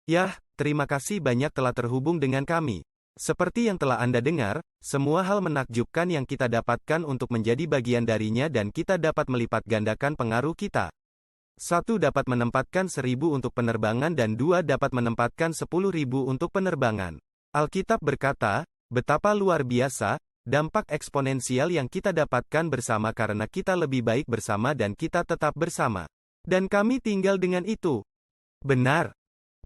Yah, terima kasih banyak telah terhubung dengan kami. Seperti yang telah Anda dengar, semua hal menakjubkan yang kita dapatkan untuk menjadi bagian darinya dan kita dapat melipat gandakan pengaruh kita. Satu dapat menempatkan 1.000 untuk penerbangan dan dua dapat menempatkan 10.000 untuk penerbangan. Alkitab berkata, betapa luar biasa, dampak eksponensial yang kita dapatkan bersama karena kita lebih baik bersama dan kita tetap bersama. Dan kami tinggal dengan itu. Benar.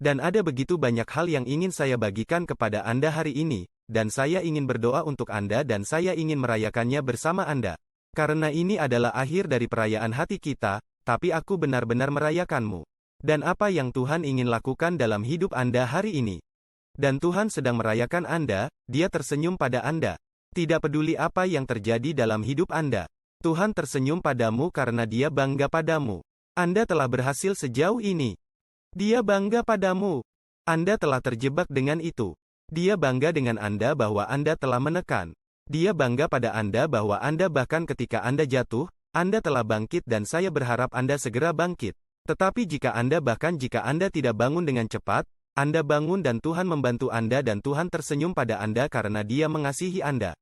Dan ada begitu banyak hal yang ingin saya bagikan kepada Anda hari ini, dan saya ingin berdoa untuk Anda dan saya ingin merayakannya bersama Anda. Karena ini adalah akhir dari perayaan hati kita, tapi aku benar-benar merayakanmu. Dan apa yang Tuhan ingin lakukan dalam hidup Anda hari ini. Dan Tuhan sedang merayakan Anda, Dia tersenyum pada Anda. Tidak peduli apa yang terjadi dalam hidup Anda. Tuhan tersenyum padamu karena Dia bangga padamu. Anda telah berhasil sejauh ini. Dia bangga padamu. Anda telah terjebak dengan itu. Dia bangga dengan Anda bahwa Anda telah menekan. Dia bangga pada Anda bahwa Anda bahkan ketika Anda jatuh, Anda telah bangkit dan saya berharap Anda segera bangkit. Tetapi jika Anda tidak bangun dengan cepat, Anda bangun dan Tuhan membantu Anda dan Tuhan tersenyum pada Anda karena Dia mengasihi Anda.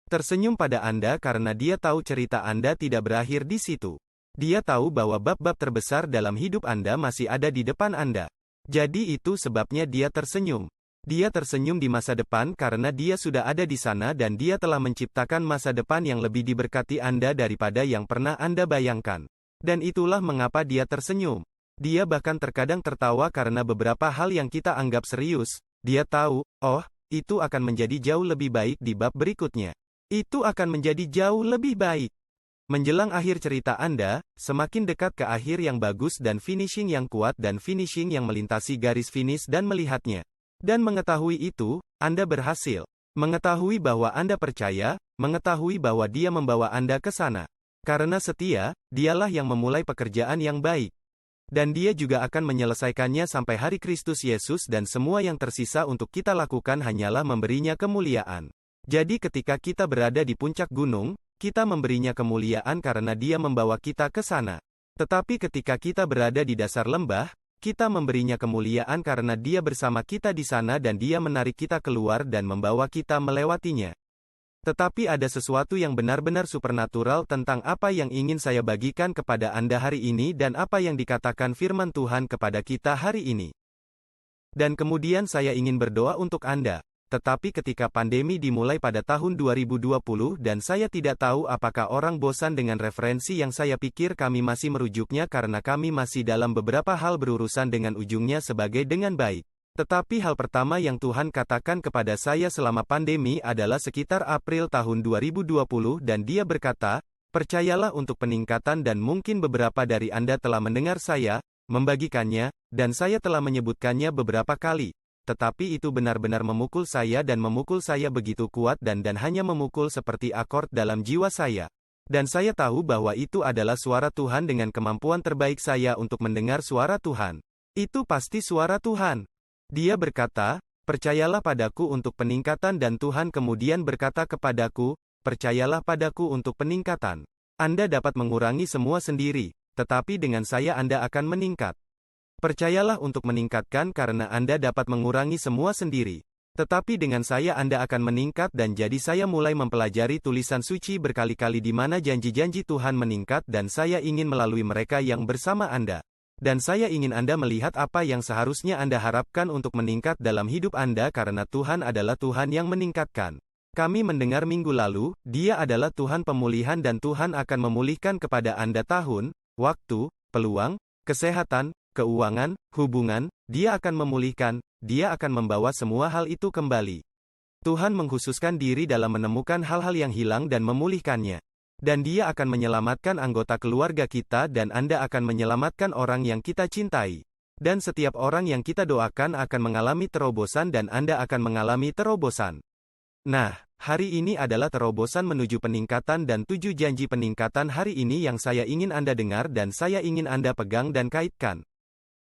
Tersenyum pada Anda karena Dia tahu cerita Anda tidak berakhir di situ. Dia tahu bahwa bab-bab terbesar dalam hidup Anda masih ada di depan Anda. Jadi itu sebabnya Dia tersenyum. Dia tersenyum di masa depan karena Dia sudah ada di sana dan Dia telah menciptakan masa depan yang lebih diberkati Anda daripada yang pernah Anda bayangkan. Dan itulah mengapa Dia tersenyum. Dia bahkan terkadang tertawa karena beberapa hal yang kita anggap serius. Dia tahu, oh, itu akan menjadi jauh lebih baik di bab berikutnya. Itu akan menjadi jauh lebih baik. Menjelang akhir cerita Anda, semakin dekat ke akhir yang bagus dan finishing yang kuat dan finishing yang melintasi garis finish dan melihatnya. Dan mengetahui itu, Anda berhasil. Mengetahui bahwa Anda percaya, mengetahui bahwa Dia membawa Anda ke sana. Karena setia, Dialah yang memulai pekerjaan yang baik. Dan Dia juga akan menyelesaikannya sampai hari Kristus Yesus dan semua yang tersisa untuk kita lakukan hanyalah memberinya kemuliaan. Jadi ketika kita berada di puncak gunung, kita memberinya kemuliaan karena Dia membawa kita ke sana. Tetapi ketika kita berada di dasar lembah, kita memberinya kemuliaan karena Dia bersama kita di sana dan Dia menarik kita keluar dan membawa kita melewatinya. Tetapi ada sesuatu yang benar-benar supernatural tentang apa yang ingin saya bagikan kepada Anda hari ini dan apa yang dikatakan firman Tuhan kepada kita hari ini. Dan kemudian saya ingin berdoa untuk Anda. Tetapi ketika pandemi dimulai pada tahun 2020 dan saya tidak tahu apakah orang bosan dengan referensi yang saya pikir kami masih merujuknya karena kami masih dalam beberapa hal berurusan dengan ujungnya sebagai dengan baik. Tetapi hal pertama yang Tuhan katakan kepada saya selama pandemi adalah sekitar April tahun 2020 dan Dia berkata, percayalah untuk peningkatan dan mungkin beberapa dari Anda telah mendengar saya, membagikannya, dan saya telah menyebutkannya beberapa kali. Tetapi itu benar-benar memukul saya dan memukul saya begitu kuat dan hanya memukul seperti akord dalam jiwa saya. Dan saya tahu bahwa itu adalah suara Tuhan dengan kemampuan terbaik saya untuk mendengar suara Tuhan. Itu pasti suara Tuhan. Dia berkata, percayalah padaku untuk peningkatan dan Tuhan kemudian berkata kepadaku, percayalah padaku untuk peningkatan. Anda dapat mengurangi semua sendiri, tetapi dengan saya Anda akan meningkat. Percayalah untuk meningkatkan karena Anda dapat mengurangi semua sendiri. Tetapi dengan saya Anda akan meningkat dan jadi saya mulai mempelajari tulisan suci berkali-kali di mana janji-janji Tuhan meningkat dan saya ingin melalui mereka yang bersama Anda. Dan saya ingin Anda melihat apa yang seharusnya Anda harapkan untuk meningkat dalam hidup Anda karena Tuhan adalah Tuhan yang meningkatkan. Kami mendengar minggu lalu, Dia adalah Tuhan pemulihan dan Tuhan akan memulihkan kepada Anda tahun, waktu, peluang, kesehatan, keuangan, hubungan, Dia akan memulihkan, Dia akan membawa semua hal itu kembali. Tuhan mengkhususkan diri dalam menemukan hal-hal yang hilang dan memulihkannya. Dan Dia akan menyelamatkan anggota keluarga kita dan Anda akan menyelamatkan orang yang kita cintai. Dan setiap orang yang kita doakan akan mengalami terobosan dan Anda akan mengalami terobosan. Nah, hari ini adalah terobosan menuju peningkatan dan 7 janji peningkatan hari ini yang saya ingin Anda dengar dan saya ingin Anda pegang dan kaitkan.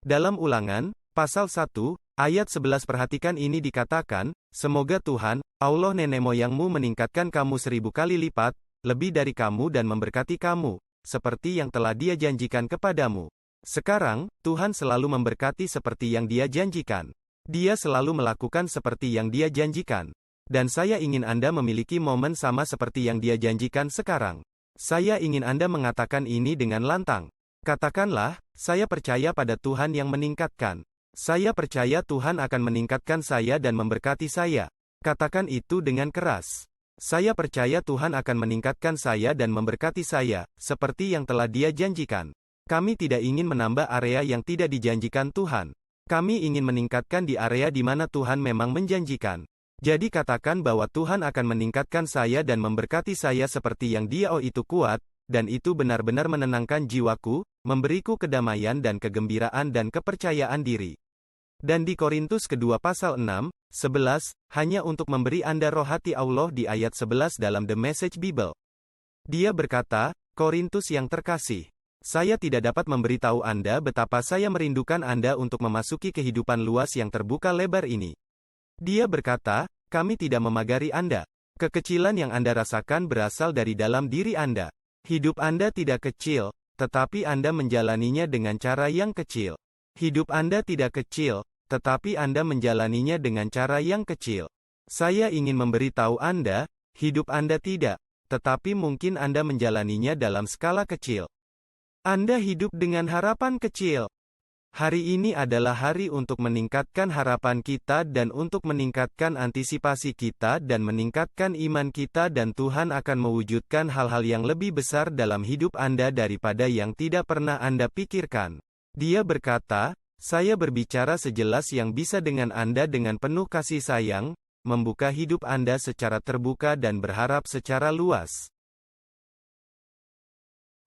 Dalam Ulangan, pasal 1, ayat 11 perhatikan ini dikatakan, semoga Tuhan, Allah nenek moyangmu meningkatkan kamu 1000 kali lipat, lebih dari kamu dan memberkati kamu, seperti yang telah Dia janjikan kepadamu. Sekarang, Tuhan selalu memberkati seperti yang Dia janjikan. Dia selalu melakukan seperti yang Dia janjikan. Dan saya ingin Anda memiliki momen sama seperti yang Dia janjikan sekarang. Saya ingin Anda mengatakan ini dengan lantang. Katakanlah, saya percaya pada Tuhan yang meningkatkan. Saya percaya Tuhan akan meningkatkan saya dan memberkati saya. Katakan itu dengan keras. Saya percaya Tuhan akan meningkatkan saya dan memberkati saya, seperti yang telah Dia janjikan. Kami tidak ingin menambah area yang tidak dijanjikan Tuhan. Kami ingin meningkatkan di area di mana Tuhan memang menjanjikan. Jadi katakan bahwa Tuhan akan meningkatkan saya dan memberkati saya seperti yang Dia itu kuat, dan itu benar-benar menenangkan jiwaku, memberiku kedamaian dan kegembiraan dan kepercayaan diri. Dan di Korintus kedua pasal 6, 11, hanya untuk memberi Anda roh hati Allah di ayat 11 dalam The Message Bible. Dia berkata, Korintus yang terkasih, saya tidak dapat memberitahu Anda betapa saya merindukan Anda untuk memasuki kehidupan luas yang terbuka lebar ini. Dia berkata, kami tidak memagari Anda. Kekecilan yang Anda rasakan berasal dari dalam diri Anda. Hidup Anda tidak kecil, tetapi Anda menjalaninya dengan cara yang kecil. Hidup Anda tidak kecil, tetapi Anda menjalaninya dengan cara yang kecil. Saya ingin memberitahu Anda, hidup Anda tidak, tetapi mungkin Anda menjalaninya dalam skala kecil. Anda hidup dengan harapan kecil. Hari ini adalah hari untuk meningkatkan harapan kita dan untuk meningkatkan antisipasi kita dan meningkatkan iman kita dan Tuhan akan mewujudkan hal-hal yang lebih besar dalam hidup Anda daripada yang tidak pernah Anda pikirkan. Dia berkata, saya berbicara sejelas yang bisa dengan Anda dengan penuh kasih sayang, membuka hidup Anda secara terbuka dan berharap secara luas.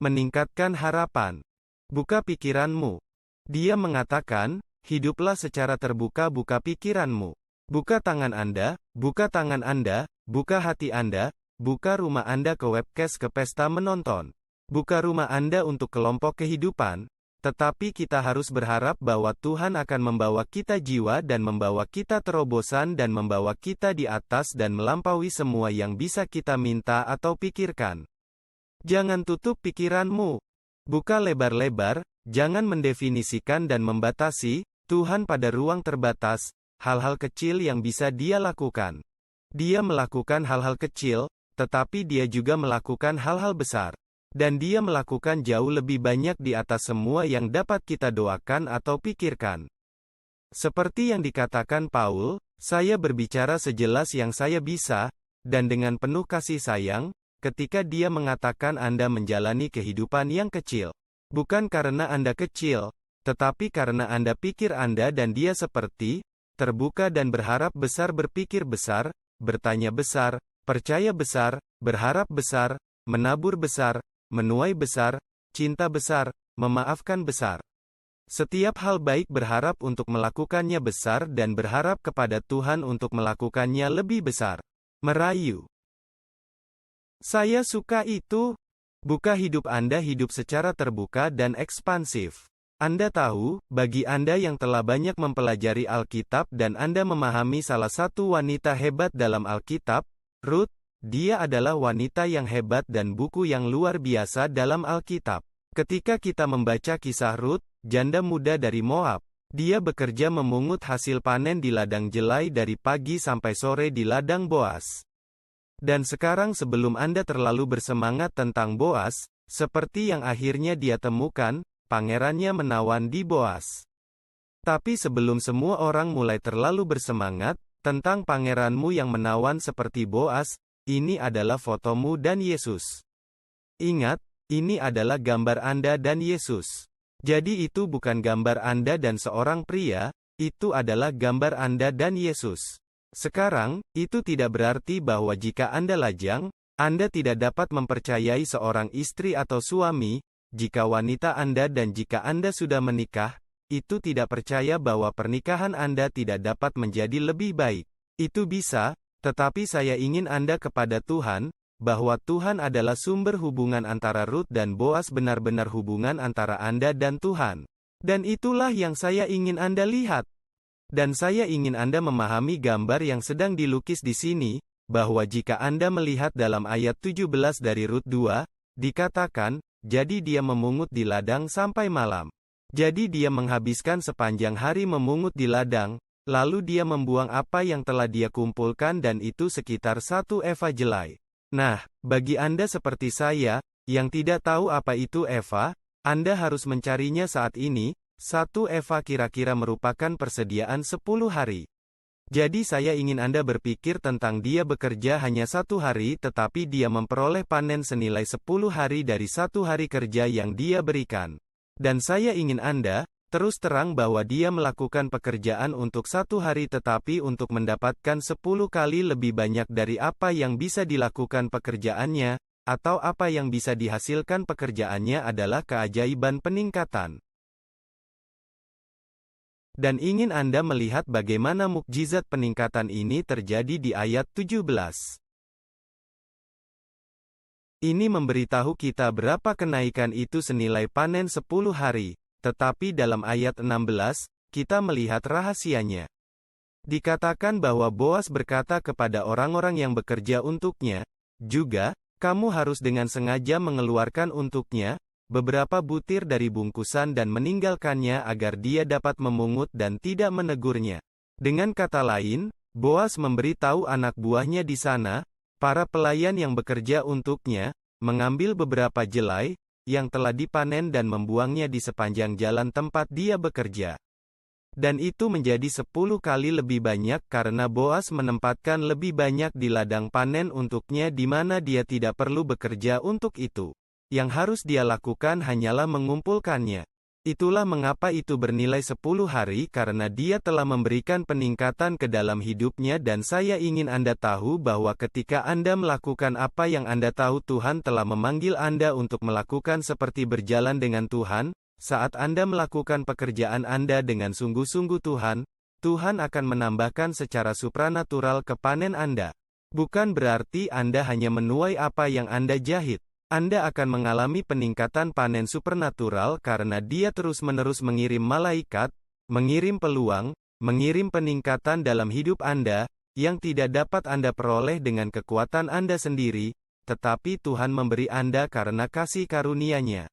Meningkatkan harapan. Buka pikiranmu. Dia mengatakan, hiduplah secara terbuka, buka pikiranmu. Buka tangan Anda, buka tangan Anda, buka hati Anda, buka rumah Anda ke webcast ke pesta menonton. Buka rumah Anda untuk kelompok kehidupan. Tetapi kita harus berharap bahwa Tuhan akan membawa kita jiwa dan membawa kita terobosan dan membawa kita di atas dan melampaui semua yang bisa kita minta atau pikirkan. Jangan tutup pikiranmu. Buka lebar-lebar. Jangan mendefinisikan dan membatasi Tuhan pada ruang terbatas, hal-hal kecil yang bisa Dia lakukan. Dia melakukan hal-hal kecil, tetapi Dia juga melakukan hal-hal besar. Dan Dia melakukan jauh lebih banyak di atas semua yang dapat kita doakan atau pikirkan. Seperti yang dikatakan Paul, saya berbicara sejelas yang saya bisa, dan dengan penuh kasih sayang, ketika dia mengatakan Anda menjalani kehidupan yang kecil. Bukan karena Anda kecil, tetapi karena Anda pikir Anda dan dia seperti, terbuka dan berharap besar, berpikir besar, bertanya besar, percaya besar, berharap besar, menabur besar, menuai besar, cinta besar, memaafkan besar. Setiap hal baik berharap untuk melakukannya besar dan berharap kepada Tuhan untuk melakukannya lebih besar. Merayu. Saya suka itu. Buka hidup Anda hidup secara terbuka dan ekspansif. Anda tahu, bagi Anda yang telah banyak mempelajari Alkitab dan Anda memahami salah satu wanita hebat dalam Alkitab, Ruth, dia adalah wanita yang hebat dan buku yang luar biasa dalam Alkitab. Ketika kita membaca kisah Ruth, janda muda dari Moab, dia bekerja memungut hasil panen di ladang jelai dari pagi sampai sore di ladang Boas. Dan sekarang sebelum Anda terlalu bersemangat tentang Boas, seperti yang akhirnya dia temukan, pangerannya menawan di Boas. Tapi sebelum semua orang mulai terlalu bersemangat, tentang pangeranmu yang menawan seperti Boas, ini adalah fotomu dan Yesus. Ingat, ini adalah gambar Anda dan Yesus. Jadi itu bukan gambar Anda dan seorang pria, itu adalah gambar Anda dan Yesus. Sekarang, itu tidak berarti bahwa jika Anda lajang, Anda tidak dapat mempercayai seorang istri atau suami, jika wanita Anda dan jika Anda sudah menikah, itu tidak percaya bahwa pernikahan Anda tidak dapat menjadi lebih baik. Itu bisa, tetapi saya ingin Anda kepada Tuhan, bahwa Tuhan adalah sumber hubungan antara Ruth dan Boas, benar-benar hubungan antara Anda dan Tuhan. Dan itulah yang saya ingin Anda lihat. Dan saya ingin Anda memahami gambar yang sedang dilukis di sini, bahwa jika Anda melihat dalam ayat 17 dari Rut 2, dikatakan, jadi dia memungut di ladang sampai malam. Jadi dia menghabiskan sepanjang hari memungut di ladang, lalu dia membuang apa yang telah dia kumpulkan dan itu sekitar 1 eva jelai. Nah, bagi Anda seperti saya, yang tidak tahu apa itu eva, Anda harus mencarinya saat ini. 1 eva kira-kira merupakan persediaan 10 hari. Jadi saya ingin Anda berpikir tentang dia bekerja hanya 1 hari tetapi dia memperoleh panen senilai 10 hari dari 1 hari kerja yang dia berikan. Dan saya ingin Anda, terus terang bahwa dia melakukan pekerjaan untuk 1 hari tetapi untuk mendapatkan 10 kali lebih banyak dari apa yang bisa dilakukan pekerjaannya, atau apa yang bisa dihasilkan pekerjaannya adalah keajaiban peningkatan. Dan ingin Anda melihat bagaimana mukjizat peningkatan ini terjadi di ayat 17. Ini memberitahu kita berapa kenaikan itu senilai panen 10 hari, tetapi dalam ayat 16, kita melihat rahasianya. Dikatakan bahwa Boas berkata kepada orang-orang yang bekerja untuknya, juga, kamu harus dengan sengaja mengeluarkan untuknya beberapa butir dari bungkusan dan meninggalkannya agar dia dapat memungut dan tidak menegurnya. Dengan kata lain, Boas memberitahu anak buahnya di sana, para pelayan yang bekerja untuknya, mengambil beberapa jelai, yang telah dipanen dan membuangnya di sepanjang jalan tempat dia bekerja. Dan itu menjadi 10 kali lebih banyak karena Boas menempatkan lebih banyak di ladang panen untuknya di mana dia tidak perlu bekerja untuk itu. Yang harus dia lakukan hanyalah mengumpulkannya. Itulah mengapa itu bernilai 10 hari karena dia telah memberikan peningkatan ke dalam hidupnya dan saya ingin Anda tahu bahwa ketika Anda melakukan apa yang Anda tahu Tuhan telah memanggil Anda untuk melakukan seperti berjalan dengan Tuhan, saat Anda melakukan pekerjaan Anda dengan sungguh-sungguh Tuhan akan menambahkan secara supranatural ke panen Anda. Bukan berarti Anda hanya menuai apa yang Anda jahit. Anda akan mengalami peningkatan panen supernatural karena Dia terus-menerus mengirim malaikat, mengirim peluang, mengirim peningkatan dalam hidup Anda, yang tidak dapat Anda peroleh dengan kekuatan Anda sendiri, tetapi Tuhan memberi Anda karena kasih karunia-Nya.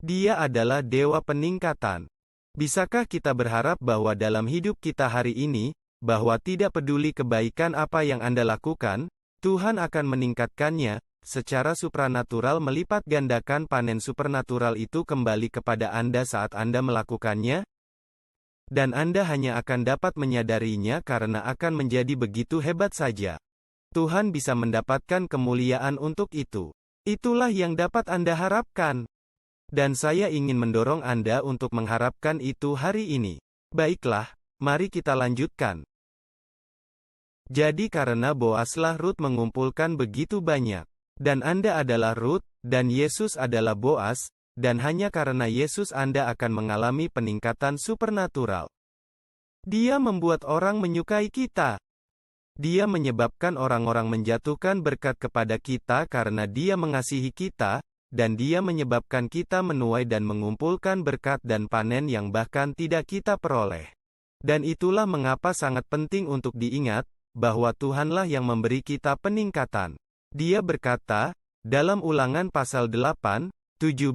Dia adalah Dewa peningkatan. Bisakah kita berharap bahwa dalam hidup kita hari ini, bahwa tidak peduli kebaikan apa yang Anda lakukan, Tuhan akan meningkatkannya, secara supranatural melipat gandakan panen supernatural itu kembali kepada Anda saat Anda melakukannya? Dan Anda hanya akan dapat menyadarinya karena akan menjadi begitu hebat saja. Tuhan bisa mendapatkan kemuliaan untuk itu. Itulah yang dapat Anda harapkan. Dan saya ingin mendorong Anda untuk mengharapkan itu hari ini. Baiklah, mari kita lanjutkan. Jadi karena Boaslah Rut mengumpulkan begitu banyak. Dan Anda adalah Rut, dan Yesus adalah Boas, dan hanya karena Yesus Anda akan mengalami peningkatan supernatural. Dia membuat orang menyukai kita. Dia menyebabkan orang-orang menjatuhkan berkat kepada kita karena Dia mengasihi kita, dan Dia menyebabkan kita menuai dan mengumpulkan berkat dan panen yang bahkan tidak kita peroleh. Dan itulah mengapa sangat penting untuk diingat, bahwa Tuhanlah yang memberi kita peningkatan. Dia berkata, dalam Ulangan pasal 8, 17,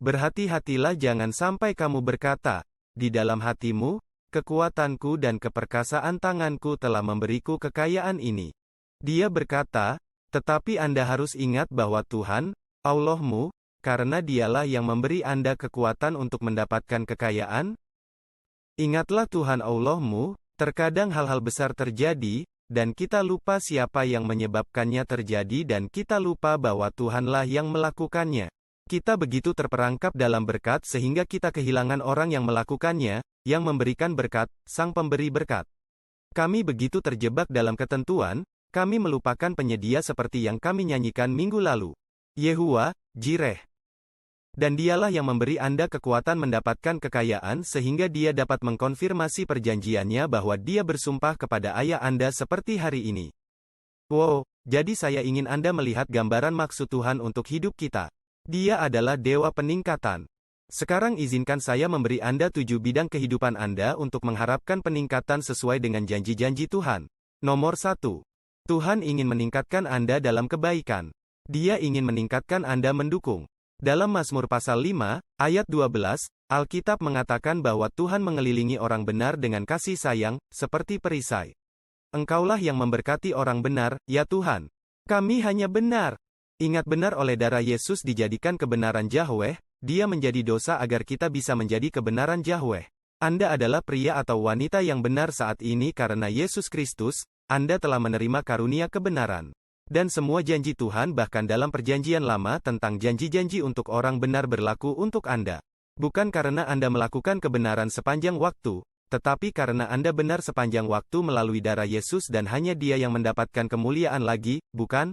berhati-hatilah jangan sampai kamu berkata, di dalam hatimu, kekuatanku dan keperkasaan tanganku telah memberiku kekayaan ini. Dia berkata, tetapi Anda harus ingat bahwa Tuhan, Allahmu, karena Dialah yang memberi Anda kekuatan untuk mendapatkan kekayaan. Ingatlah Tuhan Allahmu, terkadang hal-hal besar terjadi, dan kita lupa siapa yang menyebabkannya terjadi dan kita lupa bahwa Tuhanlah yang melakukannya. Kita begitu terperangkap dalam berkat sehingga kita kehilangan orang yang melakukannya, yang memberikan berkat, sang pemberi berkat. Kami begitu terjebak dalam ketentuan, kami melupakan penyedia seperti yang kami nyanyikan minggu lalu. Yehuwa, Jireh. Dan Dialah yang memberi Anda kekuatan mendapatkan kekayaan sehingga Dia dapat mengkonfirmasi perjanjiannya bahwa Dia bersumpah kepada ayah Anda seperti hari ini. Wow, jadi saya ingin Anda melihat gambaran maksud Tuhan untuk hidup kita. Dia adalah Dewa peningkatan. Sekarang izinkan saya memberi Anda 7 bidang kehidupan Anda untuk mengharapkan peningkatan sesuai dengan janji-janji Tuhan. Nomor 1. Tuhan ingin meningkatkan Anda dalam kebaikan. Dia ingin meningkatkan Anda mendukung. Dalam Mazmur pasal 5, ayat 12, Alkitab mengatakan bahwa Tuhan mengelilingi orang benar dengan kasih sayang, seperti perisai. Engkaulah yang memberkati orang benar, ya Tuhan. Kami hanya benar. Ingat, benar oleh darah Yesus dijadikan kebenaran Yahweh, dia menjadi dosa agar kita bisa menjadi kebenaran Yahweh. Anda adalah pria atau wanita yang benar saat ini karena Yesus Kristus, Anda telah menerima karunia kebenaran. Dan semua janji Tuhan bahkan dalam perjanjian lama tentang janji-janji untuk orang benar berlaku untuk Anda. Bukan karena Anda melakukan kebenaran sepanjang waktu, tetapi karena Anda benar sepanjang waktu melalui darah Yesus dan hanya Dia yang mendapatkan kemuliaan lagi, bukan?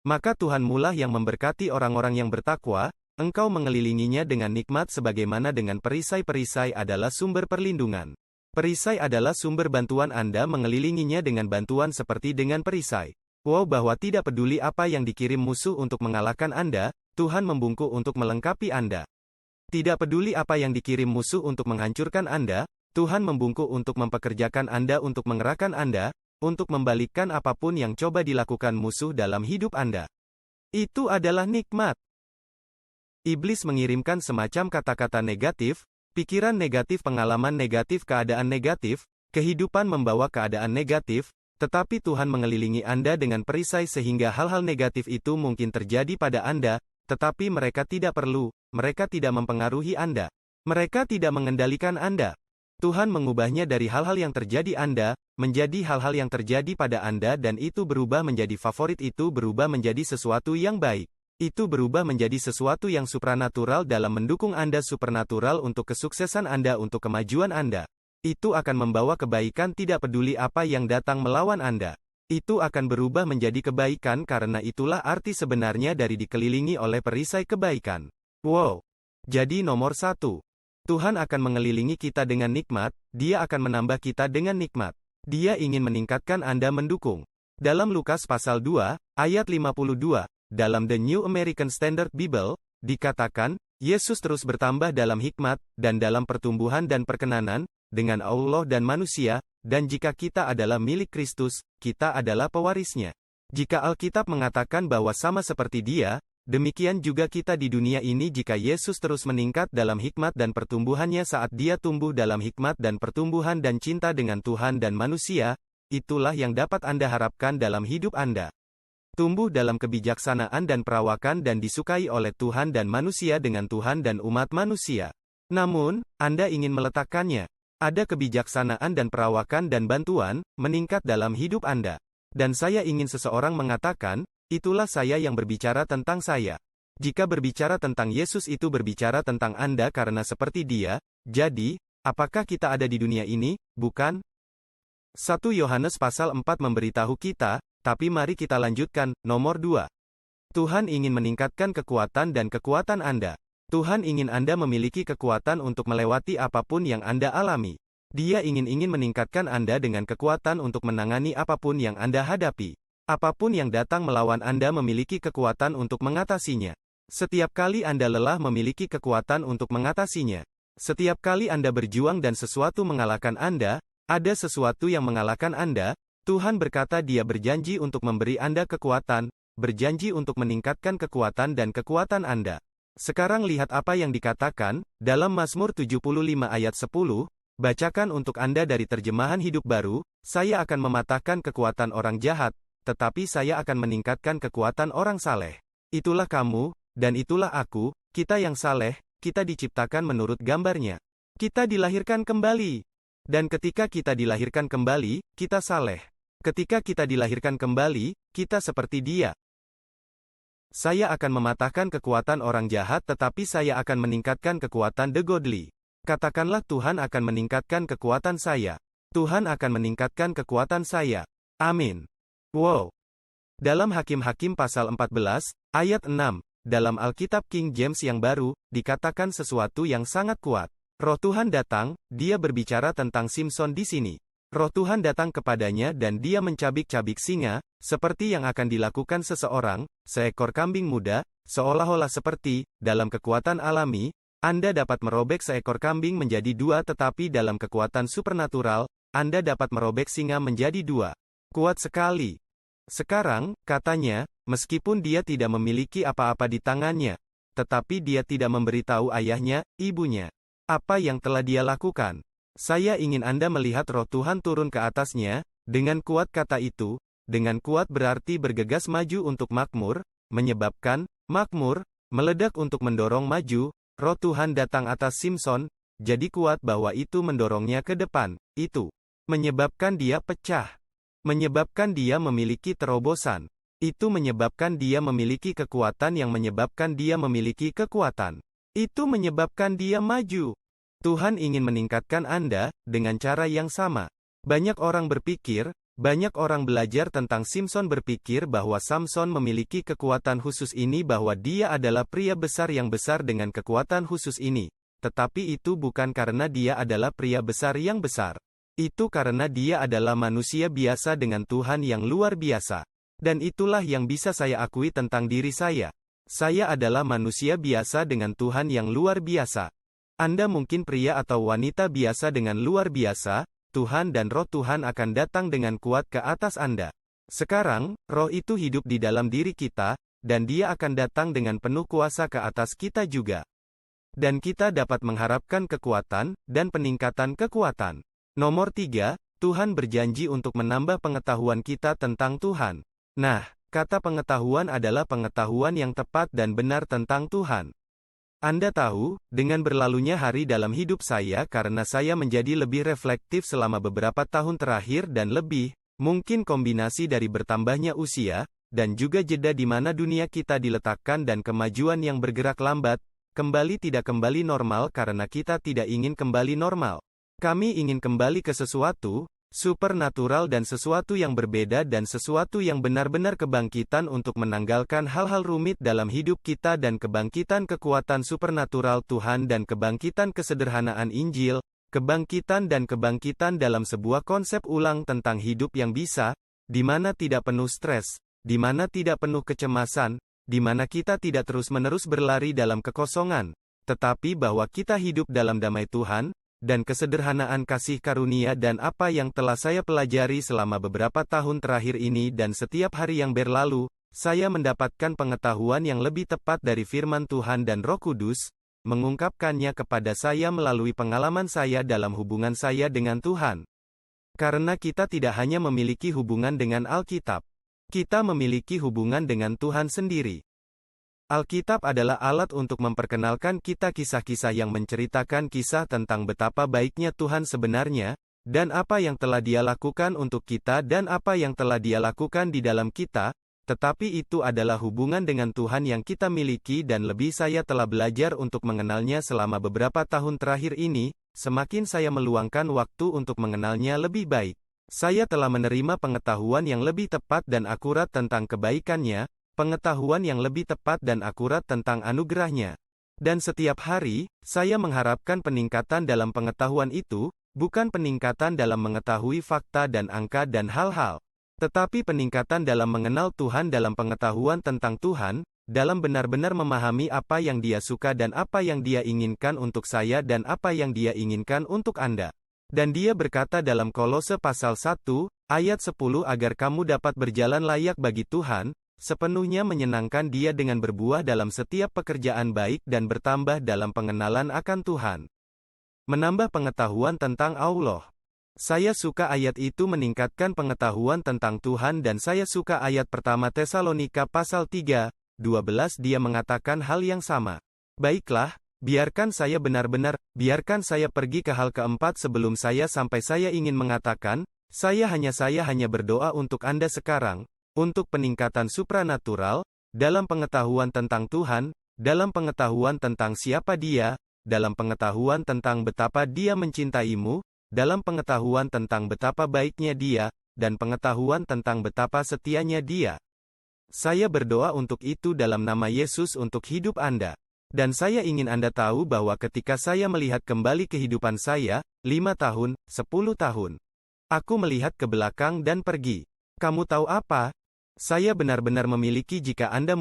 Maka Tuhan mulah yang memberkati orang-orang yang bertakwa, engkau mengelilinginya dengan nikmat sebagaimana dengan perisai-perisai adalah sumber perlindungan. Perisai adalah sumber bantuan Anda mengelilinginya dengan bantuan seperti dengan perisai. Wow, bahwa tidak peduli apa yang dikirim musuh untuk mengalahkan Anda, Tuhan membungkuk untuk melengkapi Anda. Tidak peduli apa yang dikirim musuh untuk menghancurkan Anda, Tuhan membungkuk untuk mempekerjakan Anda untuk mengerahkan Anda, untuk membalikkan apapun yang coba dilakukan musuh dalam hidup Anda. Itu adalah nikmat. Iblis mengirimkan semacam kata-kata negatif, pikiran negatif, pengalaman negatif, keadaan negatif, kehidupan membawa keadaan negatif, tetapi Tuhan mengelilingi Anda dengan perisai sehingga hal-hal negatif itu mungkin terjadi pada Anda, tetapi mereka tidak perlu, mereka tidak mempengaruhi Anda. Mereka tidak mengendalikan Anda. Tuhan mengubahnya dari hal-hal yang terjadi Anda, menjadi hal-hal yang terjadi pada Anda dan itu berubah menjadi favorit, itu berubah menjadi sesuatu yang baik. Itu berubah menjadi sesuatu yang supranatural dalam mendukung Anda, supernatural untuk kesuksesan Anda, untuk kemajuan Anda. Itu akan membawa kebaikan tidak peduli apa yang datang melawan Anda. Itu akan berubah menjadi kebaikan karena itulah arti sebenarnya dari dikelilingi oleh perisai kebaikan. Wow! Jadi nomor 1. Tuhan akan mengelilingi kita dengan nikmat, Dia akan menambah kita dengan nikmat. Dia ingin meningkatkan Anda, mendukung. Dalam Lukas pasal 2, ayat 52, dalam The New American Standard Bible, dikatakan, Yesus terus bertambah dalam hikmat, dan dalam pertumbuhan dan perkenanan, dengan Allah dan manusia, dan jika kita adalah milik Kristus, kita adalah pewarisnya. Jika Alkitab mengatakan bahwa sama seperti Dia, demikian juga kita di dunia ini jika Yesus terus meningkat dalam hikmat dan pertumbuhannya saat Dia tumbuh dalam hikmat dan pertumbuhan dan cinta dengan Tuhan dan manusia, itulah yang dapat Anda harapkan dalam hidup Anda. Tumbuh dalam kebijaksanaan dan perawakan dan disukai oleh Tuhan dan manusia dengan Tuhan dan umat manusia. Namun, Anda ingin meletakkannya. Ada kebijaksanaan dan perawakan dan bantuan, meningkat dalam hidup Anda. Dan saya ingin seseorang mengatakan, itulah saya yang berbicara tentang saya. Jika berbicara tentang Yesus itu berbicara tentang Anda karena seperti Dia, jadi, apakah kita ada di dunia ini, bukan? 1 Yohanes pasal 4 memberitahu kita, tapi mari kita lanjutkan, nomor 2. Tuhan ingin meningkatkan kekuatan dan kekuatan Anda. Tuhan ingin Anda memiliki kekuatan untuk melewati apapun yang Anda alami. Dia ingin meningkatkan Anda dengan kekuatan untuk menangani apapun yang Anda hadapi. Apapun yang datang melawan Anda memiliki kekuatan untuk mengatasinya. Setiap kali Anda lelah memiliki kekuatan untuk mengatasinya. Setiap kali Anda berjuang dan sesuatu mengalahkan Anda, ada sesuatu yang mengalahkan Anda, Tuhan berkata Dia berjanji untuk memberi Anda kekuatan, berjanji untuk meningkatkan kekuatan dan kekuatan Anda. Sekarang lihat apa yang dikatakan, dalam Mazmur 75 ayat 10, bacakan untuk Anda dari terjemahan hidup baru, saya akan mematahkan kekuatan orang jahat, tetapi saya akan meningkatkan kekuatan orang saleh. Itulah kamu, dan itulah aku, kita yang saleh, kita diciptakan menurut gambarnya. Kita dilahirkan kembali. Dan ketika kita dilahirkan kembali, kita saleh. Ketika kita dilahirkan kembali, kita seperti Dia. Saya akan mematahkan kekuatan orang jahat tetapi saya akan meningkatkan kekuatan the godly. Katakanlah Tuhan akan meningkatkan kekuatan saya. Tuhan akan meningkatkan kekuatan saya. Amin. Wow. Dalam Hakim-Hakim pasal 14, ayat 6, dalam Alkitab King James yang baru, dikatakan sesuatu yang sangat kuat. Roh Tuhan datang, Dia berbicara tentang Simson di sini. Roh Tuhan datang kepadanya dan dia mencabik-cabik singa, seperti yang akan dilakukan seseorang, seekor kambing muda, seolah-olah seperti, dalam kekuatan alami, Anda dapat merobek seekor kambing menjadi dua tetapi dalam kekuatan supernatural, Anda dapat merobek singa menjadi dua. Kuat sekali. Sekarang, katanya, meskipun dia tidak memiliki apa-apa di tangannya, tetapi dia tidak memberitahu ayahnya, ibunya, apa yang telah dia lakukan. Saya ingin Anda melihat roh Tuhan turun ke atasnya, dengan kuat kata itu, dengan kuat berarti bergegas maju untuk makmur, menyebabkan, makmur, meledak untuk mendorong maju, roh Tuhan datang atas Simpson, jadi kuat bahwa itu mendorongnya ke depan, itu menyebabkan dia pecah. Menyebabkan dia memiliki terobosan. Itu menyebabkan dia memiliki kekuatan yang menyebabkan dia memiliki kekuatan. Itu menyebabkan dia maju. Tuhan ingin meningkatkan Anda, dengan cara yang sama. Banyak orang berpikir, banyak orang belajar tentang Simpson berpikir bahwa Samson memiliki kekuatan khusus ini bahwa dia adalah pria besar yang besar dengan kekuatan khusus ini. Tetapi itu bukan karena dia adalah pria besar yang besar. Itu karena dia adalah manusia biasa dengan Tuhan yang luar biasa. Dan itulah yang bisa saya akui tentang diri saya. Saya adalah manusia biasa dengan Tuhan yang luar biasa. Anda mungkin pria atau wanita biasa dengan luar biasa, Tuhan dan roh Tuhan akan datang dengan kuat ke atas Anda. Sekarang, roh itu hidup di dalam diri kita, dan dia akan datang dengan penuh kuasa ke atas kita juga. Dan kita dapat mengharapkan kekuatan, dan peningkatan kekuatan. Nomor 3, Tuhan berjanji untuk menambah pengetahuan kita tentang Tuhan. Nah, kata pengetahuan adalah pengetahuan yang tepat dan benar tentang Tuhan. Anda tahu, dengan berlalunya hari dalam hidup saya karena saya menjadi lebih reflektif selama beberapa tahun terakhir dan lebih, mungkin kombinasi dari bertambahnya usia, dan juga jeda di mana dunia kita diletakkan dan kemajuan yang bergerak lambat, kembali tidak kembali normal karena kita tidak ingin kembali normal. Kami ingin kembali ke sesuatu supernatural dan sesuatu yang berbeda dan sesuatu yang benar-benar kebangkitan untuk menanggalkan hal-hal rumit dalam hidup kita dan kebangkitan kekuatan supernatural Tuhan dan kebangkitan kesederhanaan Injil, kebangkitan dan kebangkitan dalam sebuah konsep ulang tentang hidup yang bisa, di mana tidak penuh stres, di mana tidak penuh kecemasan, di mana kita tidak terus-menerus berlari dalam kekosongan, tetapi bahwa kita hidup dalam damai Tuhan, dan kesederhanaan kasih karunia dan apa yang telah saya pelajari selama beberapa tahun terakhir ini dan setiap hari yang berlalu, saya mendapatkan pengetahuan yang lebih tepat dari firman Tuhan dan Roh Kudus, mengungkapkannya kepada saya melalui pengalaman saya dalam hubungan saya dengan Tuhan. Karena kita tidak hanya memiliki hubungan dengan Alkitab, kita memiliki hubungan dengan Tuhan sendiri. Alkitab adalah alat untuk memperkenalkan kita kisah-kisah yang menceritakan kisah tentang betapa baiknya Tuhan sebenarnya, dan apa yang telah Dia lakukan untuk kita dan apa yang telah Dia lakukan di dalam kita, tetapi itu adalah hubungan dengan Tuhan yang kita miliki dan lebih saya telah belajar untuk mengenalnya selama beberapa tahun terakhir ini, semakin saya meluangkan waktu untuk mengenalnya lebih baik. Saya telah menerima pengetahuan yang lebih tepat dan akurat tentang kebaikannya, pengetahuan yang lebih tepat dan akurat tentang anugerahnya. Dan setiap hari, saya mengharapkan peningkatan dalam pengetahuan itu, bukan peningkatan dalam mengetahui fakta dan angka dan hal-hal, tetapi peningkatan dalam mengenal Tuhan dalam pengetahuan tentang Tuhan, dalam benar-benar memahami apa yang Dia suka dan apa yang Dia inginkan untuk saya dan apa yang Dia inginkan untuk Anda. Dan Dia berkata dalam Kolose pasal 1, ayat 10 agar kamu dapat berjalan layak bagi Tuhan, sepenuhnya menyenangkan Dia dengan berbuah dalam setiap pekerjaan baik dan bertambah dalam pengenalan akan Tuhan. Menambah pengetahuan tentang Allah. Saya suka ayat itu meningkatkan pengetahuan tentang Tuhan dan saya suka ayat pertama Tesalonika pasal 3, 12 dia mengatakan hal yang sama. Baiklah, biarkan saya biarkan saya pergi ke hal keempat sebelum saya sampai saya ingin mengatakan, saya hanya berdoa untuk Anda sekarang, untuk peningkatan supranatural, dalam pengetahuan tentang Tuhan, dalam pengetahuan tentang siapa Dia, dalam pengetahuan tentang betapa Dia mencintaimu, dalam pengetahuan tentang betapa baiknya Dia, dan pengetahuan tentang betapa setianya Dia. Saya berdoa untuk itu dalam nama Yesus untuk hidup Anda. Dan saya ingin Anda tahu bahwa ketika saya melihat kembali kehidupan saya, 5 tahun, 10 tahun, aku melihat ke belakang dan pergi. Kamu tahu apa? Saya benar-benar memiliki jika Anda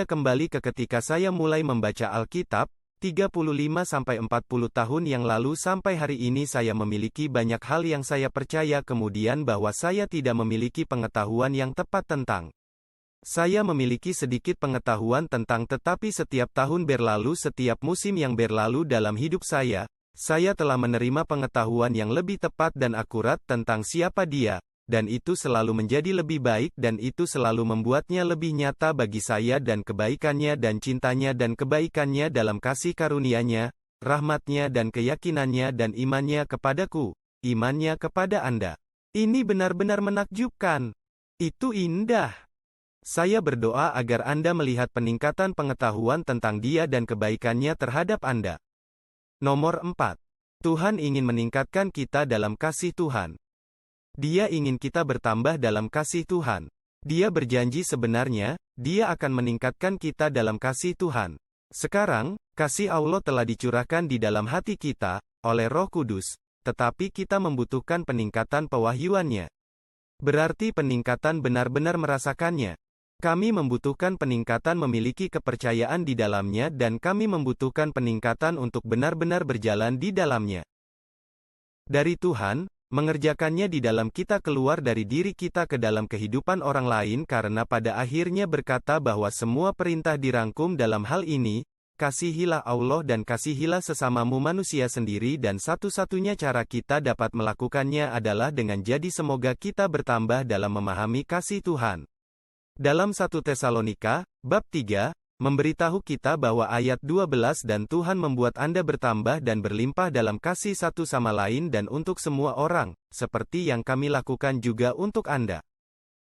kembali ke ketika saya mulai membaca Alkitab, 35-40 tahun yang lalu sampai hari ini saya memiliki banyak hal yang saya percaya kemudian bahwa saya tidak memiliki pengetahuan yang tepat tentang. Saya memiliki sedikit pengetahuan tentang tetapi setiap tahun berlalu setiap musim yang berlalu dalam hidup saya telah menerima pengetahuan yang lebih tepat dan akurat tentang siapa dia, dan itu selalu menjadi lebih baik dan itu selalu membuatnya lebih nyata bagi saya dan kebaikannya dan cintanya dan kebaikannya dalam kasih karunia-Nya, rahmat-Nya dan keyakinannya dan imannya kepadaku, imannya kepada Anda. Ini benar-benar menakjubkan. Itu indah. Saya berdoa agar Anda melihat peningkatan pengetahuan tentang Dia dan kebaikannya terhadap Anda. Nomor 4. Tuhan ingin meningkatkan kita dalam kasih Tuhan. Dia ingin kita bertambah dalam kasih Tuhan. Dia berjanji sebenarnya, Dia akan meningkatkan kita dalam kasih Tuhan. Sekarang, kasih Allah telah dicurahkan di dalam hati kita, oleh Roh Kudus, tetapi kita membutuhkan peningkatan pewahyuannya. Berarti peningkatan benar-benar merasakannya. Kami membutuhkan peningkatan memiliki kepercayaan di dalamnya dan kami membutuhkan peningkatan untuk benar-benar berjalan di dalamnya. Dari Tuhan, mengerjakannya di dalam kita keluar dari diri kita ke dalam kehidupan orang lain karena pada akhirnya berkata bahwa semua perintah dirangkum dalam hal ini, kasihilah Allah dan kasihilah sesamamu manusia sendiri dan satu-satunya cara kita dapat melakukannya adalah dengan jadi semoga kita bertambah dalam memahami kasih Tuhan. Dalam 1 Tesalonika, bab 3, memberitahu kita bahwa ayat 12 dan Tuhan membuat Anda bertambah dan berlimpah dalam kasih satu sama lain dan untuk semua orang, seperti yang kami lakukan juga untuk Anda.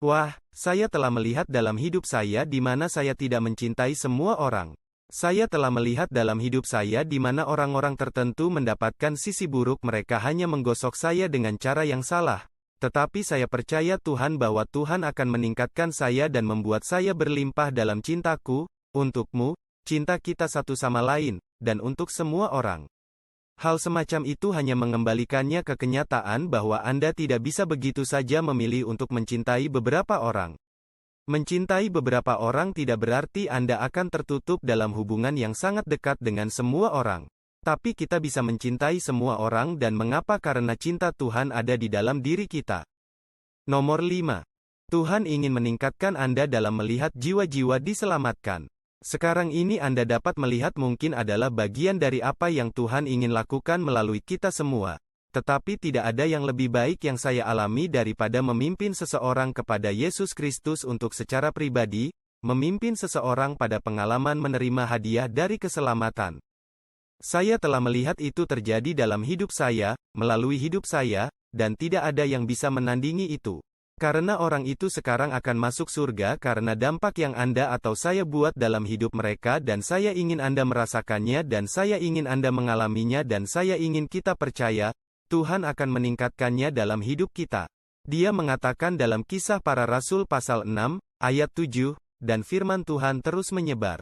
Wah, saya telah melihat dalam hidup saya di mana saya tidak mencintai semua orang. Saya telah melihat dalam hidup saya di mana orang-orang tertentu mendapatkan sisi buruk mereka hanya menggosok saya dengan cara yang salah. Tetapi saya percaya Tuhan bahwa Tuhan akan meningkatkan saya dan membuat saya berlimpah dalam cintaku, untukmu, cinta kita satu sama lain, dan untuk semua orang. Hal semacam itu hanya mengembalikannya ke kenyataan bahwa Anda tidak bisa begitu saja memilih untuk mencintai beberapa orang. Mencintai beberapa orang tidak berarti Anda akan tertutup dalam hubungan yang sangat dekat dengan semua orang. Tapi kita bisa mencintai semua orang dan mengapa karena cinta Tuhan ada di dalam diri kita. Nomor 5. Tuhan ingin meningkatkan Anda dalam melihat jiwa-jiwa diselamatkan. Sekarang ini Anda dapat melihat mungkin adalah bagian dari apa yang Tuhan ingin lakukan melalui kita semua. Tetapi tidak ada yang lebih baik yang saya alami daripada memimpin seseorang kepada Yesus Kristus untuk secara pribadi, memimpin seseorang pada pengalaman menerima hadiah dari keselamatan. Saya telah melihat itu terjadi dalam hidup saya, melalui hidup saya, dan tidak ada yang bisa menandingi itu. Karena orang itu sekarang akan masuk surga karena dampak yang Anda atau saya buat dalam hidup mereka dan saya ingin Anda merasakannya dan saya ingin Anda mengalaminya dan saya ingin kita percaya, Tuhan akan meningkatkannya dalam hidup kita. Dia mengatakan dalam Kisah Para Rasul pasal 6, ayat 7, dan firman Tuhan terus menyebar.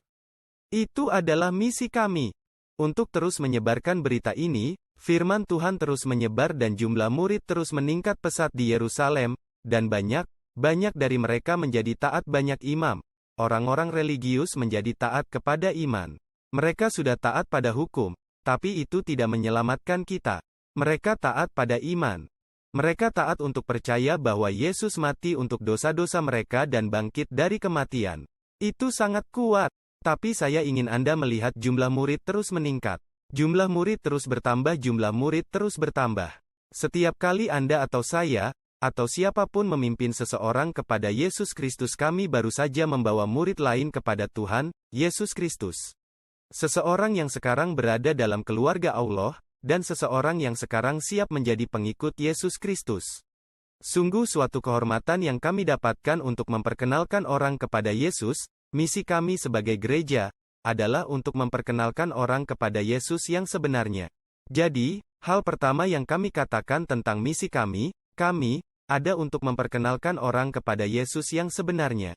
Itu adalah misi kami. Untuk terus menyebarkan berita ini, firman Tuhan terus menyebar dan jumlah murid terus meningkat pesat di Yerusalem, dan banyak dari mereka menjadi taat banyak imam. Orang-orang religius menjadi taat kepada iman. Mereka sudah taat pada hukum, tapi itu tidak menyelamatkan kita. Mereka taat pada iman. Mereka taat untuk percaya bahwa Yesus mati untuk dosa-dosa mereka dan bangkit dari kematian. Itu sangat kuat. Tapi saya ingin Anda melihat jumlah murid terus meningkat. Jumlah murid terus bertambah, jumlah murid terus bertambah. Setiap kali Anda atau saya, atau siapapun memimpin seseorang kepada Yesus Kristus, kami baru saja membawa murid lain kepada Tuhan, Yesus Kristus. Seseorang yang sekarang berada dalam keluarga Allah, dan seseorang yang sekarang siap menjadi pengikut Yesus Kristus. Sungguh suatu kehormatan yang kami dapatkan untuk memperkenalkan orang kepada Yesus. Misi kami sebagai gereja adalah untuk memperkenalkan orang kepada Yesus yang sebenarnya. Jadi, hal pertama yang kami katakan tentang misi kami ada untuk memperkenalkan orang kepada Yesus yang sebenarnya.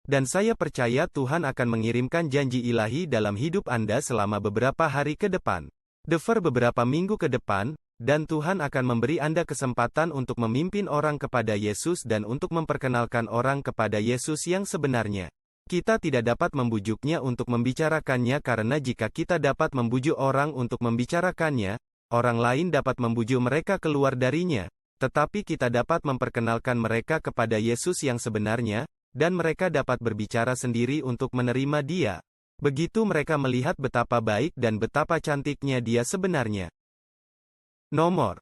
Dan saya percaya Tuhan akan mengirimkan janji ilahi dalam hidup Anda selama beberapa hari ke depan. Beberapa minggu ke depan, dan Tuhan akan memberi Anda kesempatan untuk memimpin orang kepada Yesus dan untuk memperkenalkan orang kepada Yesus yang sebenarnya. Kita tidak dapat membujuknya untuk membicarakannya karena jika kita dapat membujuk orang untuk membicarakannya, orang lain dapat membujuk mereka keluar darinya. Tetapi kita dapat memperkenalkan mereka kepada Yesus yang sebenarnya, dan mereka dapat berbicara sendiri untuk menerima Dia. Begitu mereka melihat betapa baik dan betapa cantiknya Dia sebenarnya. Nomor